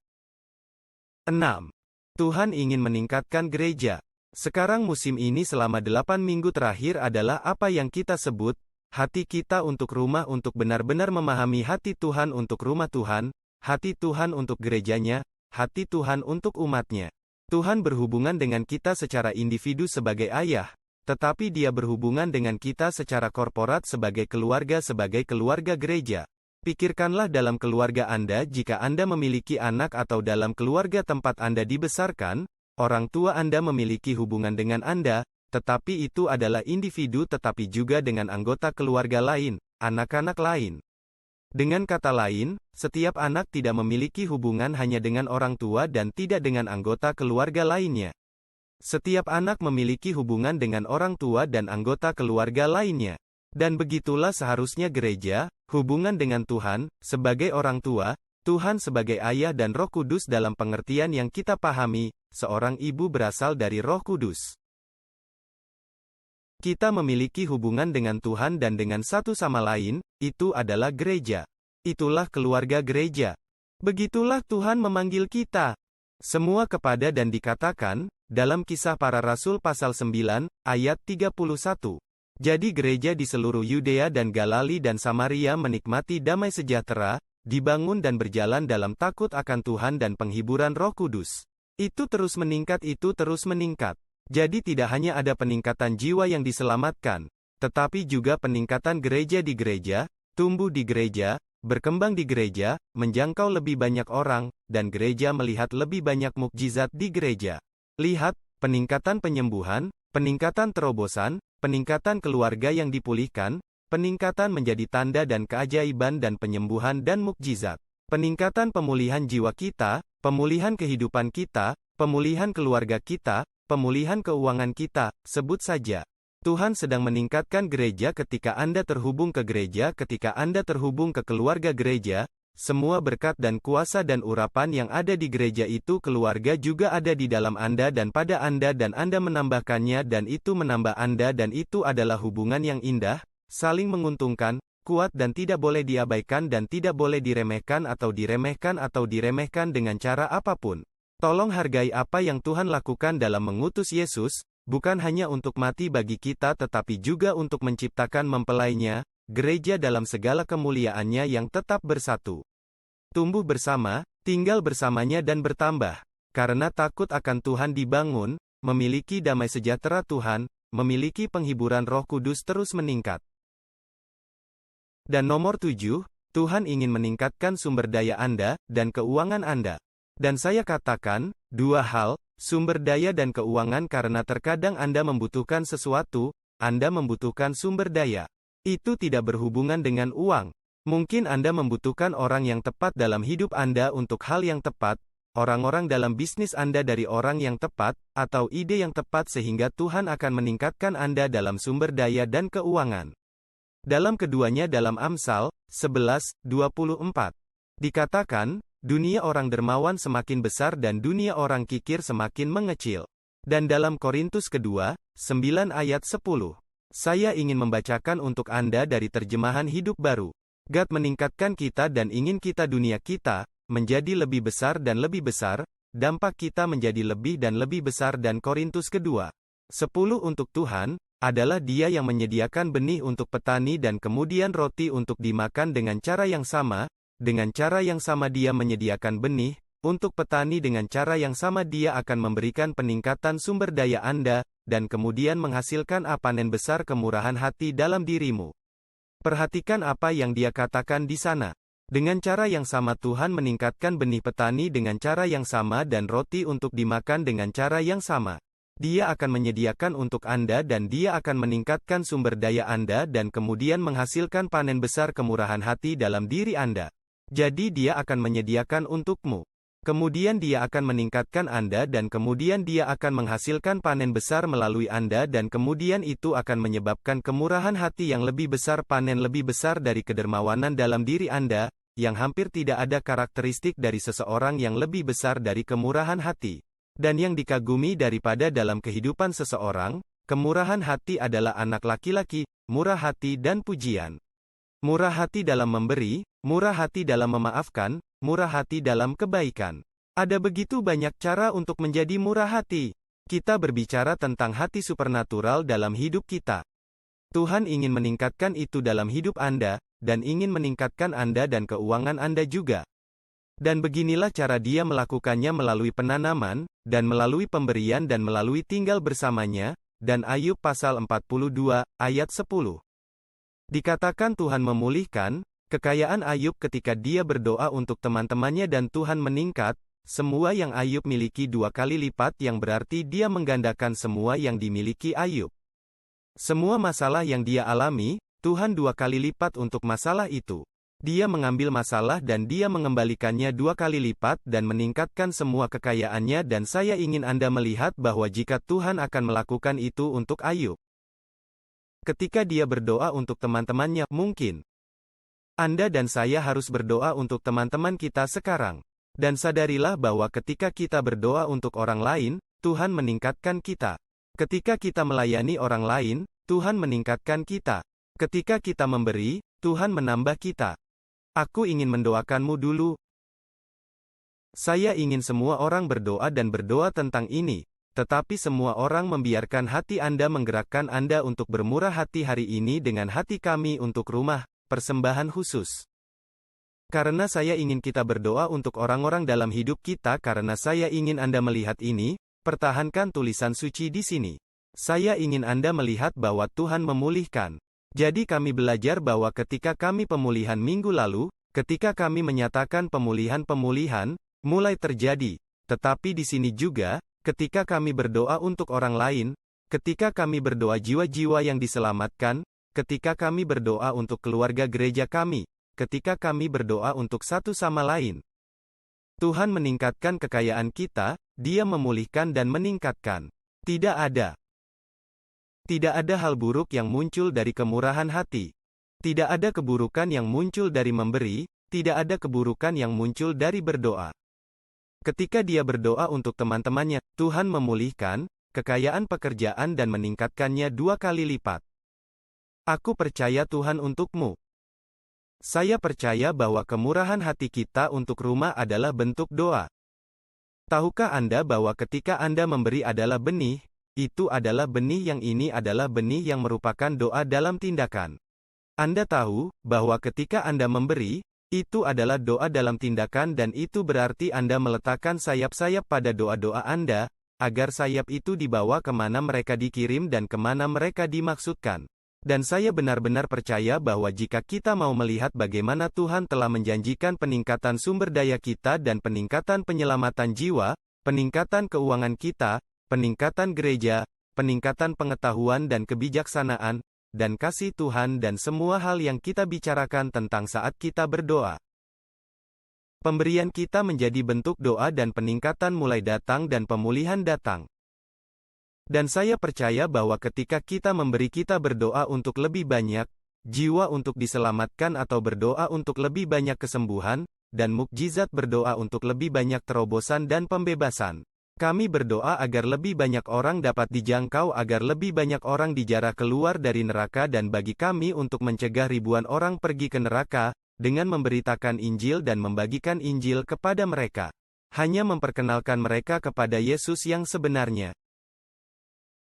6. Tuhan ingin meningkatkan gereja. Sekarang musim ini selama 8 minggu terakhir adalah apa yang kita sebut, hati kita untuk rumah, untuk benar-benar memahami hati Tuhan untuk rumah Tuhan, hati Tuhan untuk gerejanya, hati Tuhan untuk umatnya. Tuhan berhubungan dengan kita secara individu sebagai ayah, tetapi Dia berhubungan dengan kita secara korporat sebagai keluarga gereja. Pikirkanlah dalam keluarga Anda jika Anda memiliki anak atau dalam keluarga tempat Anda dibesarkan, orang tua Anda memiliki hubungan dengan Anda, tetapi itu adalah individu tetapi juga dengan anggota keluarga lain, anak-anak lain. Dengan kata lain, setiap anak tidak memiliki hubungan hanya dengan orang tua dan tidak dengan anggota keluarga lainnya. Setiap anak memiliki hubungan dengan orang tua dan anggota keluarga lainnya. Dan begitulah seharusnya gereja, hubungan dengan Tuhan, sebagai orang tua, Tuhan sebagai ayah dan Roh Kudus dalam pengertian yang kita pahami, seorang ibu berasal dari Roh Kudus. Kita memiliki hubungan dengan Tuhan dan dengan satu sama lain, itu adalah gereja. Itulah keluarga gereja. Begitulah Tuhan memanggil kita. Semua kepada dan dikatakan, dalam Kisah Para Rasul pasal 9, ayat 31. Jadi gereja di seluruh Yudea dan Galili dan Samaria menikmati damai sejahtera, dibangun dan berjalan dalam takut akan Tuhan dan penghiburan Roh Kudus. Itu terus meningkat. Jadi tidak hanya ada peningkatan jiwa yang diselamatkan, tetapi juga peningkatan gereja di gereja, tumbuh di gereja, berkembang di gereja, menjangkau lebih banyak orang, dan gereja melihat lebih banyak mukjizat di gereja. Lihat, peningkatan penyembuhan, peningkatan terobosan, peningkatan keluarga yang dipulihkan, peningkatan menjadi tanda dan keajaiban dan penyembuhan dan mukjizat. Peningkatan pemulihan jiwa kita, pemulihan kehidupan kita, pemulihan keluarga kita, pemulihan keuangan kita, sebut saja. Tuhan sedang meningkatkan gereja ketika Anda terhubung ke gereja, ketika Anda terhubung ke keluarga gereja, semua berkat dan kuasa dan urapan yang ada di gereja itu keluarga juga ada di dalam Anda dan pada Anda dan Anda menambahkannya dan itu menambah Anda dan itu adalah hubungan yang indah, saling menguntungkan, kuat dan tidak boleh diabaikan dan tidak boleh diremehkan atau diremehkan dengan cara apapun. Tolong hargai apa yang Tuhan lakukan dalam mengutus Yesus, bukan hanya untuk mati bagi kita tetapi juga untuk menciptakan mempelainya, gereja dalam segala kemuliaannya yang tetap bersatu. Tumbuh bersama, tinggal bersamanya dan bertambah. Karena takut akan Tuhan dibangun, memiliki damai sejahtera Tuhan, memiliki penghiburan Roh Kudus terus meningkat. Dan nomor 7, Tuhan ingin meningkatkan sumber daya Anda, dan keuangan Anda. Dan saya katakan, dua hal, sumber daya dan keuangan karena terkadang Anda membutuhkan sesuatu, Anda membutuhkan sumber daya. Itu tidak berhubungan dengan uang. Mungkin Anda membutuhkan orang yang tepat dalam hidup Anda untuk hal yang tepat, orang-orang dalam bisnis Anda dari orang yang tepat, atau ide yang tepat sehingga Tuhan akan meningkatkan Anda dalam sumber daya dan keuangan. Dalam keduanya dalam Amsal 11:24 dikatakan, dunia orang dermawan semakin besar dan dunia orang kikir semakin mengecil. Dan dalam Korintus kedua, 9 ayat 10. Saya ingin membacakan untuk Anda dari terjemahan hidup baru. God meningkatkan kita dan ingin kita dunia kita, menjadi lebih besar dan lebih besar, dampak kita menjadi lebih dan lebih besar dan Korintus kedua. 10 untuk Tuhan, adalah Dia yang menyediakan benih untuk petani dan kemudian roti untuk dimakan dengan cara yang sama. Dengan cara yang sama Dia menyediakan benih, untuk petani dengan cara yang sama Dia akan memberikan peningkatan sumber daya Anda, dan kemudian menghasilkan panen besar kemurahan hati dalam dirimu. Perhatikan apa yang Dia katakan di sana. Dengan cara yang sama Tuhan meningkatkan benih petani dengan cara yang sama dan roti untuk dimakan dengan cara yang sama. Dia akan menyediakan untuk Anda dan Dia akan meningkatkan sumber daya Anda dan kemudian menghasilkan panen besar kemurahan hati dalam diri Anda. Jadi Dia akan menyediakan untukmu. Kemudian Dia akan meningkatkan Anda dan kemudian Dia akan menghasilkan panen besar melalui Anda dan kemudian itu akan menyebabkan kemurahan hati yang lebih besar, panen lebih besar dari kedermawanan dalam diri Anda, yang hampir tidak ada karakteristik dari seseorang yang lebih besar dari kemurahan hati. Dan yang dikagumi daripada dalam kehidupan seseorang, Kemurahan hati adalah anak laki-laki, murah hati dan pujian. Murah hati dalam memberi, murah hati dalam memaafkan, murah hati dalam kebaikan. Ada begitu banyak cara untuk menjadi murah hati. Kita berbicara tentang hati supernatural dalam hidup kita. Tuhan ingin meningkatkan itu dalam hidup Anda, dan ingin meningkatkan Anda dan keuangan Anda juga. Dan beginilah cara Dia melakukannya melalui penanaman, dan melalui pemberian dan melalui tinggal bersamanya, dan Ayub pasal 42, ayat 10. Dikatakan Tuhan memulihkan kekayaan Ayub ketika dia berdoa untuk teman-temannya dan Tuhan meningkat, semua yang Ayub miliki 2 kali lipat yang berarti dia menggandakan semua yang dimiliki Ayub. Semua masalah yang dia alami, Tuhan 2 kali lipat untuk masalah itu. Dia mengambil masalah dan dia mengembalikannya 2 kali lipat dan meningkatkan semua kekayaannya dan saya ingin Anda melihat bahwa jika Tuhan akan melakukan itu untuk Ayub. Ketika dia berdoa untuk teman-temannya, mungkin Anda dan saya harus berdoa untuk teman-teman kita sekarang. Dan sadarilah bahwa ketika kita berdoa untuk orang lain, Tuhan meningkatkan kita. Ketika kita melayani orang lain, Tuhan meningkatkan kita. Ketika kita memberi, Tuhan menambah kita. Aku ingin mendoakanmu dulu. Saya ingin semua orang berdoa dan berdoa tentang ini. Tetapi semua orang membiarkan hati Anda menggerakkan Anda untuk bermurah hati hari ini dengan hati kami untuk rumah, persembahan khusus. Karena saya ingin kita berdoa untuk orang-orang dalam hidup kita karena saya ingin Anda melihat ini, pertahankan tulisan suci di sini. Saya ingin Anda melihat bahwa Tuhan memulihkan. Jadi kami belajar bahwa ketika kami pemulihan minggu lalu, ketika kami menyatakan pemulihan-pemulihan, mulai terjadi. Tetapi di sini juga, ketika kami berdoa untuk orang lain, ketika kami berdoa jiwa-jiwa yang diselamatkan, ketika kami berdoa untuk keluarga gereja kami, ketika kami berdoa untuk satu sama lain, Tuhan meningkatkan kekayaan kita, Dia memulihkan dan meningkatkan. Tidak ada hal buruk yang muncul dari kemurahan hati. Tidak ada keburukan yang muncul dari memberi, tidak ada keburukan yang muncul dari berdoa. Ketika dia berdoa untuk teman-temannya, Tuhan memulihkan kekayaan pekerjaan dan meningkatkannya 2 kali lipat. Aku percaya Tuhan untukmu. Saya percaya bahwa kemurahan hati kita untuk rumah adalah bentuk doa. Tahukah Anda bahwa ketika Anda memberi adalah benih, itu adalah benih yang ini adalah benih yang merupakan doa dalam tindakan. Anda tahu bahwa ketika Anda memberi, itu adalah doa dalam tindakan dan itu berarti Anda meletakkan sayap-sayap pada doa-doa Anda, agar sayap itu dibawa kemana mereka dikirim dan kemana mereka dimaksudkan. Dan saya benar-benar percaya bahwa jika kita mau melihat bagaimana Tuhan telah menjanjikan peningkatan sumber daya kita dan peningkatan penyelamatan jiwa, peningkatan keuangan kita, peningkatan gereja, peningkatan pengetahuan dan kebijaksanaan, dan kasih Tuhan dan semua hal yang kita bicarakan tentang saat kita berdoa. Pemberian kita menjadi bentuk doa dan peningkatan mulai datang dan pemulihan datang. Dan saya percaya bahwa ketika kita memberi kita berdoa untuk lebih banyak jiwa untuk diselamatkan atau berdoa untuk lebih banyak kesembuhan, dan mukjizat berdoa untuk lebih banyak terobosan dan pembebasan. Kami berdoa agar lebih banyak orang dapat dijangkau agar lebih banyak orang dijara keluar dari neraka dan bagi kami untuk mencegah ribuan orang pergi ke neraka, dengan memberitakan Injil dan membagikan Injil kepada mereka. Hanya memperkenalkan mereka kepada Yesus yang sebenarnya.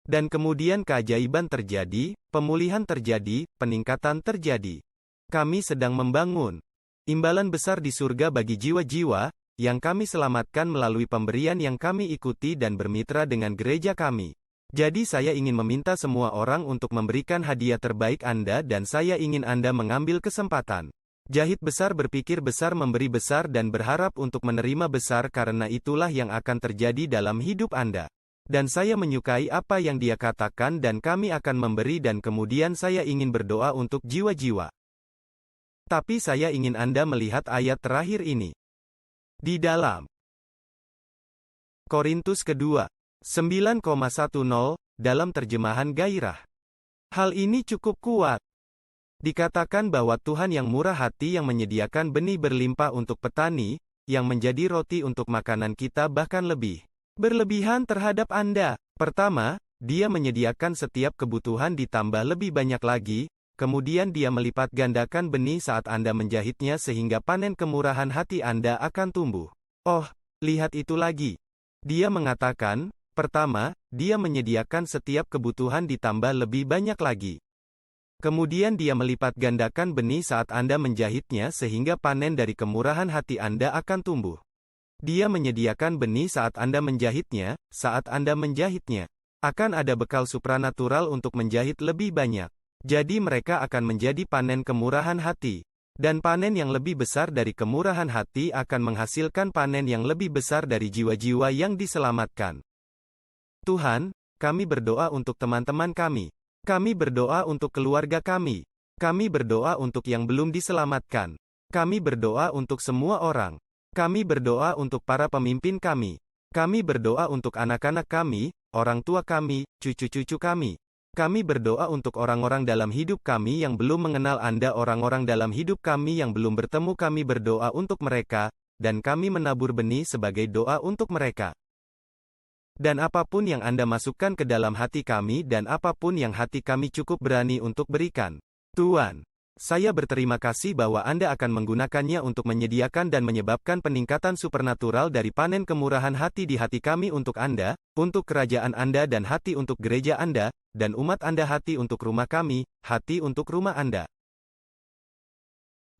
Dan kemudian keajaiban terjadi, pemulihan terjadi, peningkatan terjadi. Kami sedang membangun imbalan besar di surga bagi jiwa-jiwa yang kami selamatkan melalui pemberian yang kami ikuti dan bermitra dengan gereja kami. Jadi saya ingin meminta semua orang untuk memberikan hadiah terbaik Anda dan saya ingin Anda mengambil kesempatan. Jahit besar berpikir besar memberi besar dan berharap untuk menerima besar karena itulah yang akan terjadi dalam hidup Anda. Dan saya menyukai apa yang dia katakan dan kami akan memberi dan kemudian saya ingin berdoa untuk jiwa-jiwa. Tapi saya ingin Anda melihat ayat terakhir ini. Di dalam Korintus kedua, 9,10, dalam terjemahan Gairah. Hal ini cukup kuat. Dikatakan bahwa Tuhan yang murah hati yang menyediakan benih berlimpah untuk petani, yang menjadi roti untuk makanan kita bahkan lebih berlebihan terhadap Anda. Pertama, Dia menyediakan setiap kebutuhan ditambah lebih banyak lagi, kemudian Dia melipat gandakan benih saat Anda menjahitnya sehingga panen kemurahan hati Anda akan tumbuh. Oh, lihat itu lagi. Dia mengatakan, pertama, Dia menyediakan setiap kebutuhan ditambah lebih banyak lagi. Kemudian Dia melipat gandakan benih saat Anda menjahitnya sehingga panen dari kemurahan hati Anda akan tumbuh. Dia menyediakan benih saat Anda menjahitnya, saat Anda menjahitnya. Akan ada bekal supranatural untuk menjahit lebih banyak. Jadi mereka akan menjadi panen kemurahan hati. Dan panen yang lebih besar dari kemurahan hati akan menghasilkan panen yang lebih besar dari jiwa-jiwa yang diselamatkan. Tuhan, kami berdoa untuk teman-teman kami. Kami berdoa untuk keluarga kami. Kami berdoa untuk yang belum diselamatkan. Kami berdoa untuk semua orang. Kami berdoa untuk para pemimpin kami. Kami berdoa untuk anak-anak kami, orang tua kami, cucu-cucu kami. Kami berdoa untuk orang-orang dalam hidup kami yang belum mengenal Anda, orang-orang dalam hidup kami yang belum bertemu. Kami berdoa untuk mereka, dan kami menabur benih sebagai doa untuk mereka. Dan apapun yang Anda masukkan ke dalam hati kami dan apapun yang hati kami cukup berani untuk berikan. Tuhan, saya berterima kasih bahwa Anda akan menggunakannya untuk menyediakan dan menyebabkan peningkatan supernatural dari panen kemurahan hati di hati kami untuk Anda, untuk kerajaan Anda dan hati untuk gereja Anda, dan umat Anda, hati untuk rumah kami, hati untuk rumah Anda.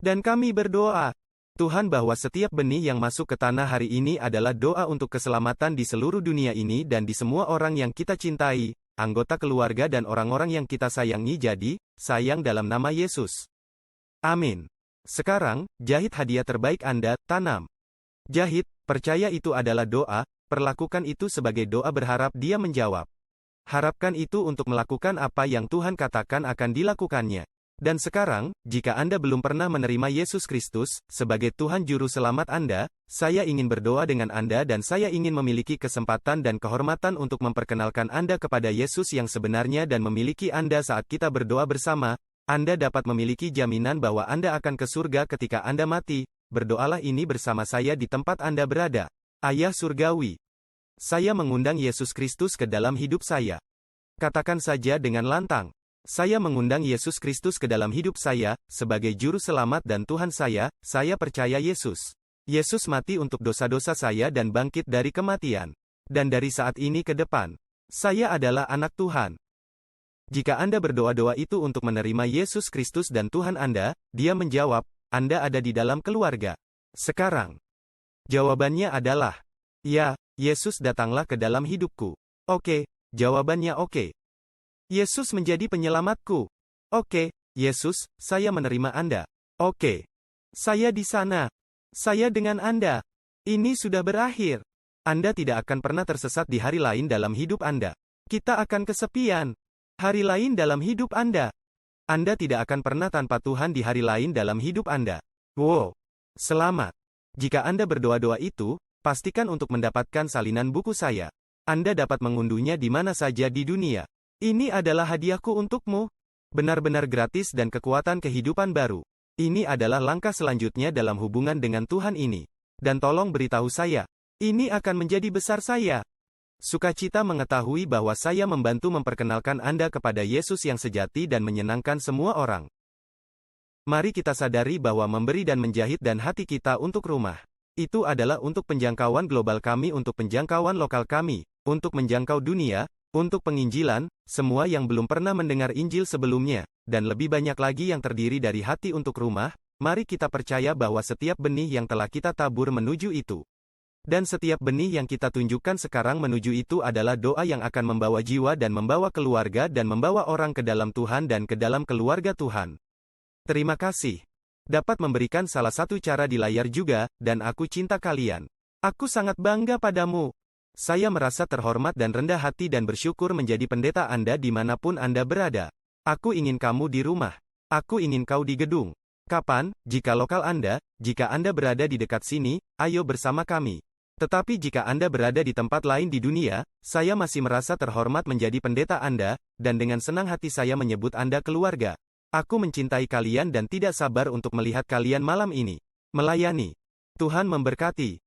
Dan kami berdoa, Tuhan, bahwa setiap benih yang masuk ke tanah hari ini adalah doa untuk keselamatan di seluruh dunia ini dan di semua orang yang kita cintai, anggota keluarga dan orang-orang yang kita sayangi. Jadi, sayang dalam nama Yesus. Amin. Sekarang, jahit hadiah terbaik Anda, tanam. Jahit, percaya itu adalah doa, perlakukan itu sebagai doa berharap Dia menjawab. Harapkan itu untuk melakukan apa yang Tuhan katakan akan dilakukannya. Dan sekarang, jika Anda belum pernah menerima Yesus Kristus sebagai Tuhan Juru Selamat Anda, saya ingin berdoa dengan Anda dan saya ingin memiliki kesempatan dan kehormatan untuk memperkenalkan Anda kepada Yesus yang sebenarnya dan memiliki Anda saat kita berdoa bersama. Anda dapat memiliki jaminan bahwa Anda akan ke surga ketika Anda mati. Berdoalah ini bersama saya di tempat Anda berada. Ayah Surgawi, saya mengundang Yesus Kristus ke dalam hidup saya. Katakan saja dengan lantang, saya mengundang Yesus Kristus ke dalam hidup saya, sebagai Juru Selamat dan Tuhan saya percaya Yesus. Yesus mati untuk dosa-dosa saya dan bangkit dari kematian. Dan dari saat ini ke depan, saya adalah anak Tuhan. Jika Anda berdoa-doa itu untuk menerima Yesus Kristus dan Tuhan Anda, Dia menjawab, Anda ada di dalam keluarga. Sekarang, jawabannya adalah, ya, Yesus datanglah ke dalam hidupku. Oke, jawabannya oke. Yesus menjadi penyelamatku. Oke, Yesus, saya menerima Anda. Oke. Saya di sana. Saya dengan Anda. Ini sudah berakhir. Anda tidak akan pernah tersesat di hari lain dalam hidup Anda. Kita akan kesepian. Hari lain dalam hidup Anda. Anda tidak akan pernah tanpa Tuhan di hari lain dalam hidup Anda. Wow. Selamat. Jika Anda berdoa-doa itu, pastikan untuk mendapatkan salinan buku saya. Anda dapat mengunduhnya di mana saja di dunia. Ini adalah hadiahku untukmu. Benar-benar gratis dan kekuatan kehidupan baru. Ini adalah langkah selanjutnya dalam hubungan dengan Tuhan ini. Dan tolong beritahu saya. Ini akan menjadi besar saya. Sukacita mengetahui bahwa saya membantu memperkenalkan Anda kepada Yesus yang sejati dan menyenangkan semua orang. Mari kita sadari bahwa memberi dan menjahit dan hati kita untuk rumah. Itu adalah untuk penjangkauan global kami, untuk penjangkauan lokal kami, untuk menjangkau dunia, untuk penginjilan, semua yang belum pernah mendengar Injil sebelumnya, dan lebih banyak lagi yang terdiri dari hati untuk rumah. Mari kita percaya bahwa setiap benih yang telah kita tabur menuju itu. Dan setiap benih yang kita tunjukkan sekarang menuju itu adalah doa yang akan membawa jiwa dan membawa keluarga dan membawa orang ke dalam Tuhan dan ke dalam keluarga Tuhan. Terima kasih. Dapat memberikan salah satu cara di layar juga, dan aku cinta kalian. Aku sangat bangga padamu. Saya merasa terhormat dan rendah hati dan bersyukur menjadi pendeta Anda dimanapun Anda berada. Aku ingin kamu di rumah. Aku ingin kau di gedung. Kapan, jika lokal Anda, jika Anda berada di dekat sini, ayo bersama kami. Tetapi jika Anda berada di tempat lain di dunia, saya masih merasa terhormat menjadi pendeta Anda, dan dengan senang hati saya menyebut Anda keluarga. Aku mencintai kalian dan tidak sabar untuk melihat kalian malam ini. Melayani. Tuhan memberkati.